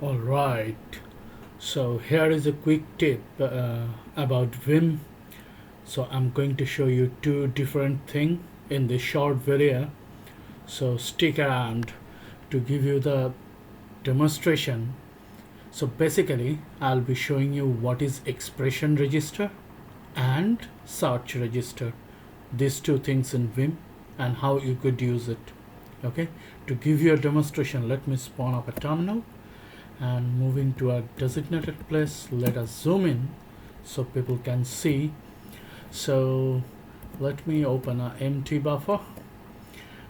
All right. So here is a quick tip about Vim. So I'm going to show you two different things in this short video. So stick around to give you the demonstration. So basically, I'll be showing you what is expression register and search register. These two things in Vim and how you could use it. Okay. To give you a demonstration, let me spawn up a terminal. And moving to a designated place, let us zoom in so people can see. So let me open an empty buffer,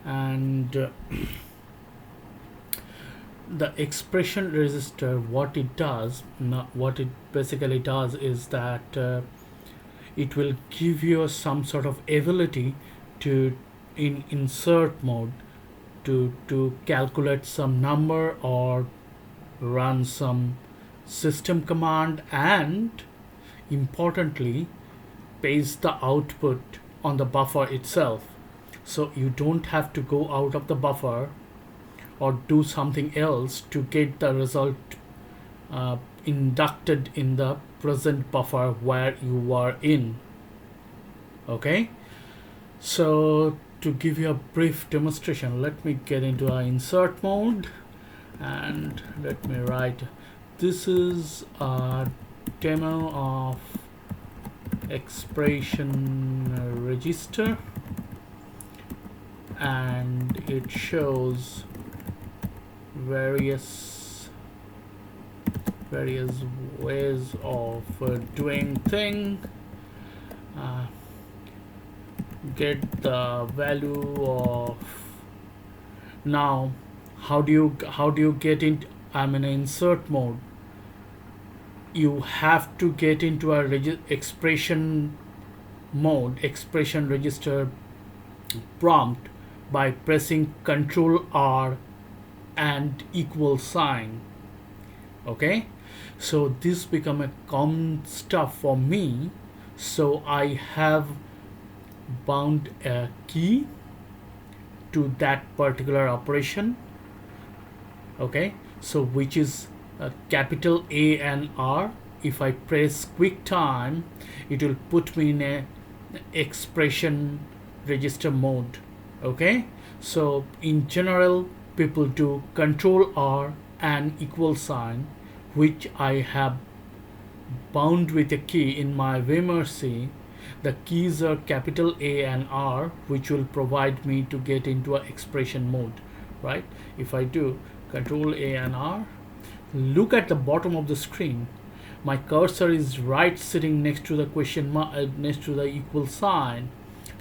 and the expression register, what it basically does is that it will give you some sort of ability to in insert mode to calculate some number or run some system command, and importantly paste the output on the buffer itself, so you don't have to go out of the buffer or do something else to get the result inducted in the present buffer where you are in. Okay, so to give you a brief demonstration, let me get into our insert mode and let me write, this is a demo of expression register, and it shows various ways of doing thing. Get the value of, now how do you get in, I'm in insert mode. You have to get into a expression mode, expression register prompt by pressing Ctrl R and equal sign. Okay, so this become a common stuff for me, so I have bound a key to that particular operation. Okay, so which is capital A and R. If I press quick time, it will put me in a expression register mode. Okay, so in general people do Control R and equal sign, which I have bound with a key in my vimrc. The keys are capital A and R, which will provide me to get into an expression mode, right? If I do Control A and R, look at the bottom of the screen. My cursor is right sitting next to the question mark, next to the equal sign.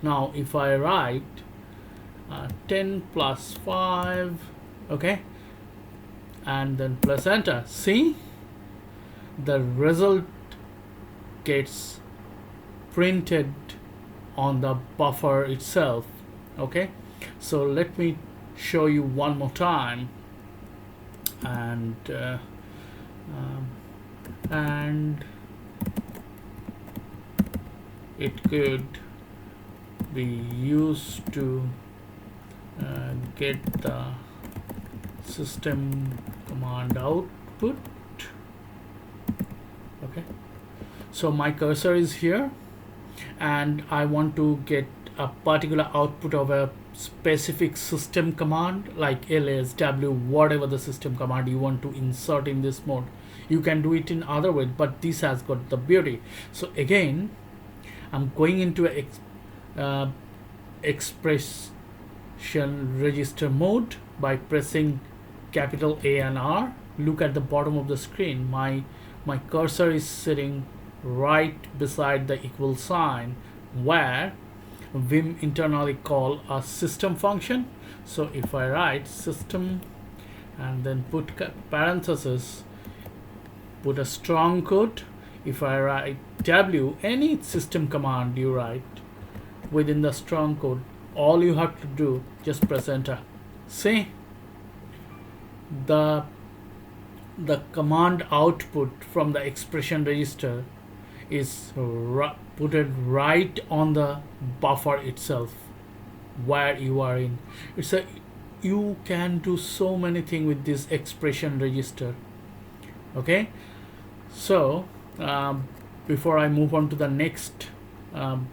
Now if I write 10 plus 5, okay, and then press enter, see, the result gets printed on the buffer itself. Okay, so let me show you one more time, and it could be used to get the system command output. Okay, so my cursor is here and I want to get a particular output of a specific system command like ls, w, whatever the system command you want to insert in this mode. You can do it in other way, but this has got the beauty. So again, I'm going into a expression register mode by pressing capital A and R. Look at the bottom of the screen. My cursor is sitting right beside the equal sign, where Vim internally call a system function. So if I write system and then put parenthesis, put a strong quote, if I write w, any system command you write within the strong quote, all you have to do, just press enter. See, the command output from the expression register is put it right on the buffer itself where you are in. You can do so many things with this expression register. Okay, so before I move on to the next, um,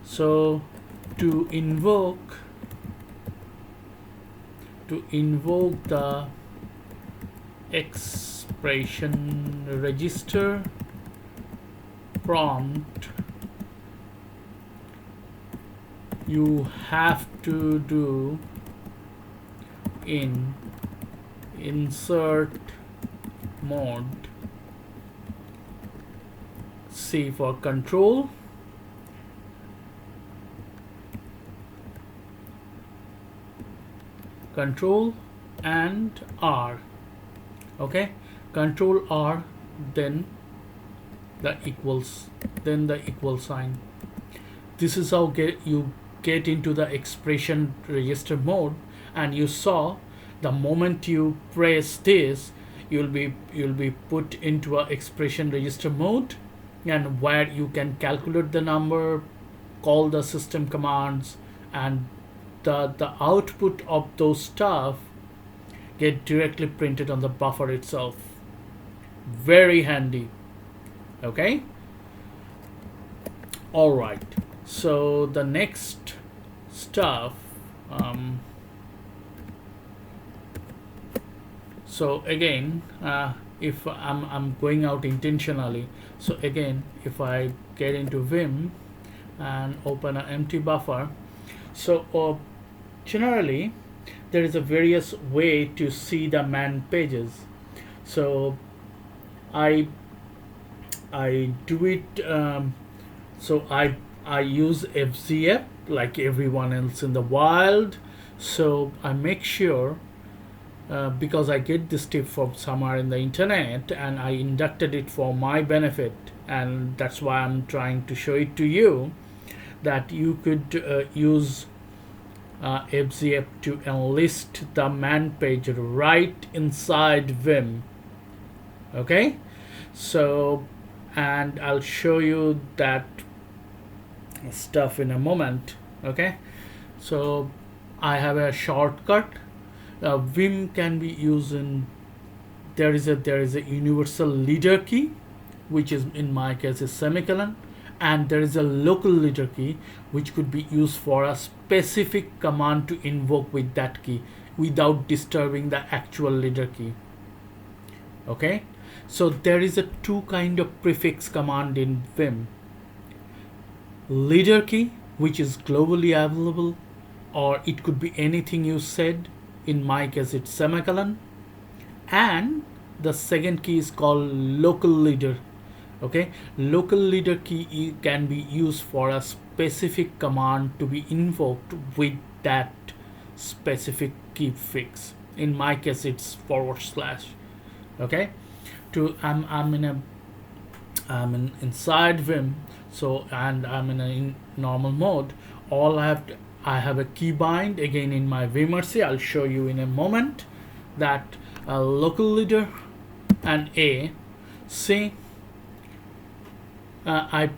so to invoke the expression register prompt, you have to do in insert mode, C for control, and R. Okay, control R, then the equal sign. This is how you get into the expression register mode. And you saw, the moment you press this, you'll be put into a expression register mode, and where you can calculate the number, call the system commands, and the output of those stuff get directly printed on the buffer itself. Very handy. Okay, all right, so the next stuff, so again, if I'm going out intentionally, so again, if I get into Vim and open an empty buffer, so generally there is a various way to see the man pages. So I do it, so I use FZF like everyone else in the wild. So I make sure, because I get this tip from somewhere in the internet and I inducted it for my benefit, and that's why I'm trying to show it to you, that you could use FZF to enlist the man page right inside Vim. Okay, so, and I'll show you that stuff in a moment. Okay, so I have a shortcut. Vim can be used in, there is a universal leader key, which is in my case is semicolon, and there is a local leader key which could be used for a specific command to invoke with that key without disturbing the actual leader key. Okay, so there is a two kind of prefix command in Vim: leader key, which is globally available, or it could be anything you said. In my case it's semicolon. And the second key is called local leader. Okay, local leader key can be used for a specific command to be invoked with that specific key fix. In my case it's /. Okay, to I'm inside Vim, so, and I'm in a normal mode. All I have a keybind again in my vimrc. I'll show you in a moment that local leader and A. See, I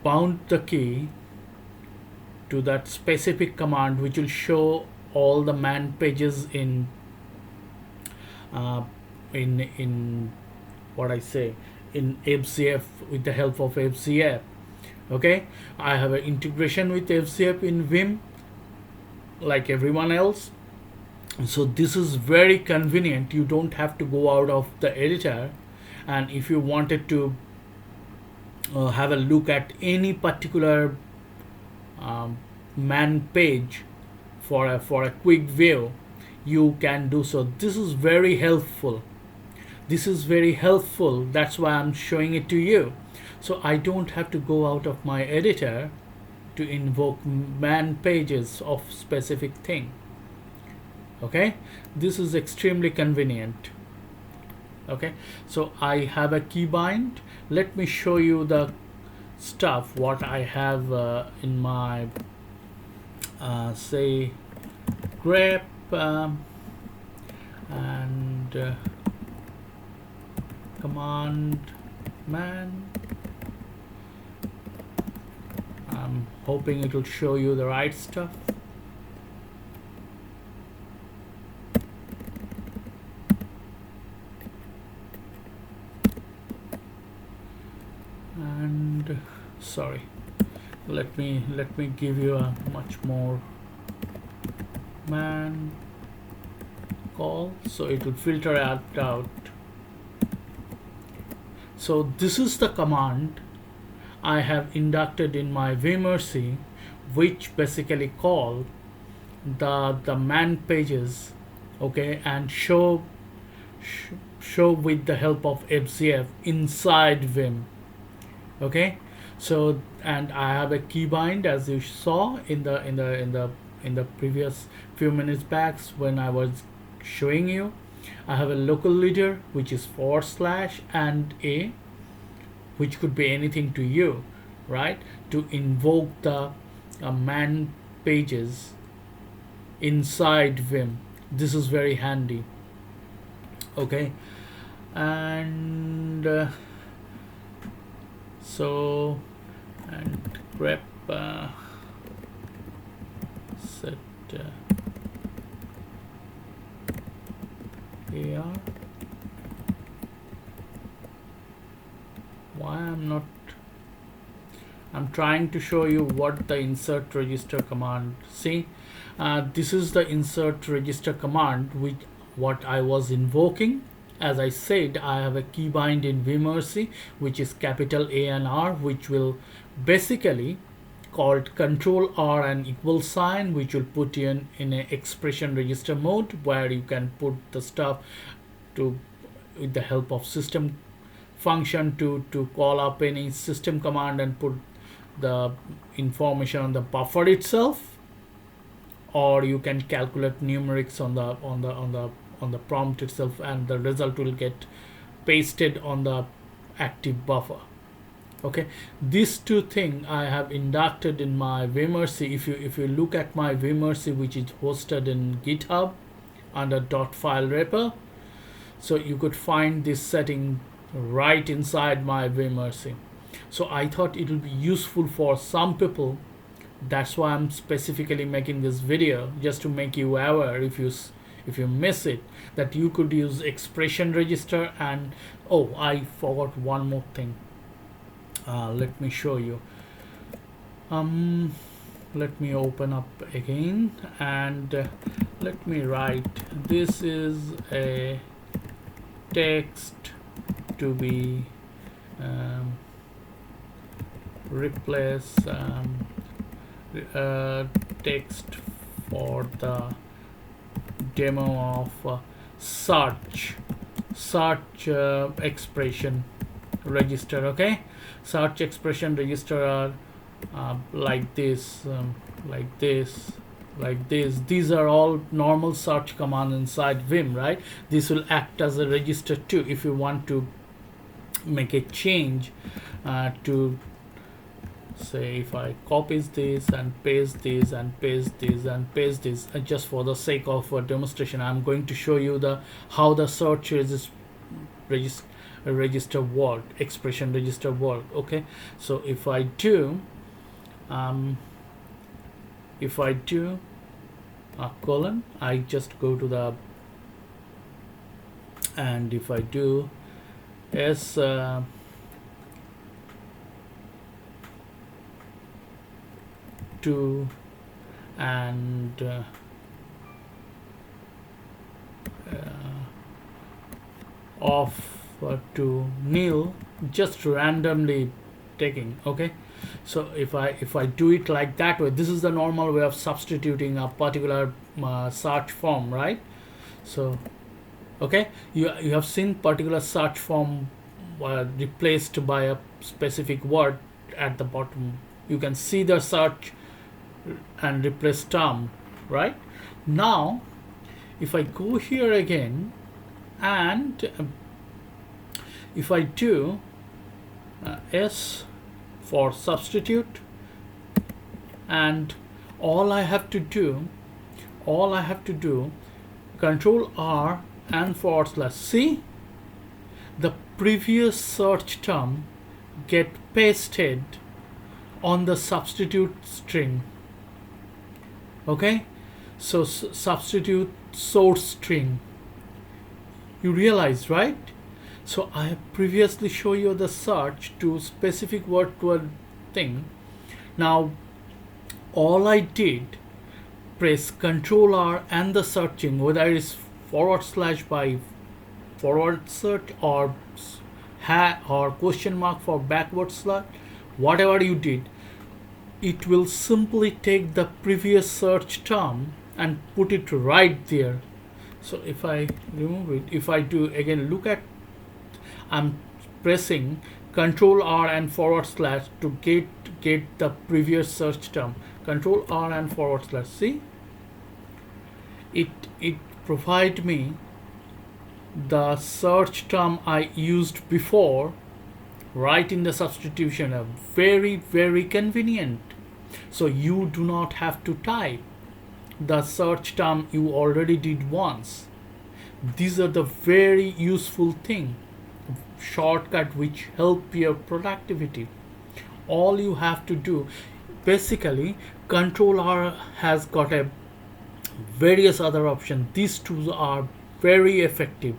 bound the key to that specific command, which will show all the man pages in what I say, in FZF, with the help of FZF. Okay, I have an integration with FZF in Vim like everyone else. So this is very convenient. You don't have to go out of the editor, and if you wanted to have a look at any particular man page for a quick view, you can do so. This is very helpful. That's why I'm showing it to you. So I don't have to go out of my editor to invoke man pages of specific thing. Okay, this is extremely convenient. Okay, so I have a keybind. Let me show you the stuff what I have in my say grep and command man. I'm hoping it will show you the right stuff. sorry, let me give you a much more man call, so it will filter it out. So this is the command I have inducted in my vmerc, which basically call the man pages, okay, and show with the help of FZF inside Vim, okay. So, and I have a keybind, as you saw in the previous few minutes back when I was showing you. I have a local leader, which is / and a, which could be anything to you, right, to invoke the man pages inside Vim. This is very handy, okay. And so, and grep set AR. Why I'm trying to show you what the insert register command. See, this is the insert register command, what I was invoking. As I said, I have a keybind in vmerc, which is capital A and R, which will basically called control R and equal sign, which will put you in an expression register mode, where you can put the stuff with the help of system function to call up any system command and put the information on the buffer itself, or you can calculate numerics on the prompt itself, and the result will get pasted on the active buffer. Okay, these two things I have inducted in my vmerc. If you look at my vmerc, which is hosted in GitHub under .file repo, so you could find this setting right inside my vmerc. So I thought it will be useful for some people. That's why I'm specifically making this video, just to make you aware, if you miss it, that you could use expression register. And oh, I forgot one more thing. Let me show you. Let me open up again, and let me write, this is a text to be replace text for the demo of search expression register. Okay, search expression register are like this, like this, like this. These are all normal search commands inside Vim, right? This will act as a register too if you want to make a change to, say, if I copy this and paste this and paste this and paste this, just for the sake of demonstration, I'm going to show you how the search register work, expression register work. Okay, so if I do colon, I just go to the, and if I do s to and off to nil, just randomly taking. Okay, so if I do it like that way, this is the normal way of substituting a particular search form, right? So okay, you have seen particular search form replaced by a specific word at the bottom. You can see the search and replace term, right? Now if I go here again, and if I do s for substitute, and all I have to do control R and / see, the previous search term get pasted on the substitute string. Okay, so substitute source string, you realize, right? So I have previously shown you the search to specific word to a thing. Now all I did, press Control R and the searching, whether it's forward slash by forward search or or question mark for backward slash, whatever you did, it will simply take the previous search term and put it right there. So if I remove it, if I do again, look at, I'm pressing Control R and forward slash to get the previous search term. Control R and forward slash. See, it provide me the search term I used before right in the substitution. Very convenient. So you do not have to type the search term you already did once. These are the very useful thing, shortcut which help your productivity. All you have to do, basically, Control R has got a various other options. These two are very effective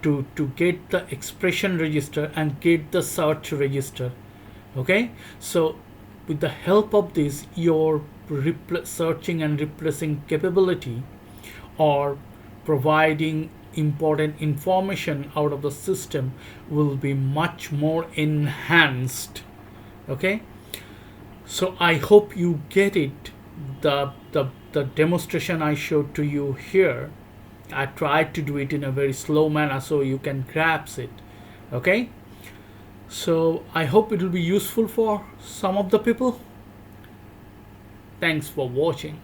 to get the expression register and get the search register. Okay, so with the help of this, your searching and replacing capability or providing important information out of the system will be much more enhanced. Okay, so I hope you get it. The demonstration I showed to you here, I tried to do it in a very slow manner so you can grasp it. Okay, so I hope it will be useful for some of the people. Thanks for watching.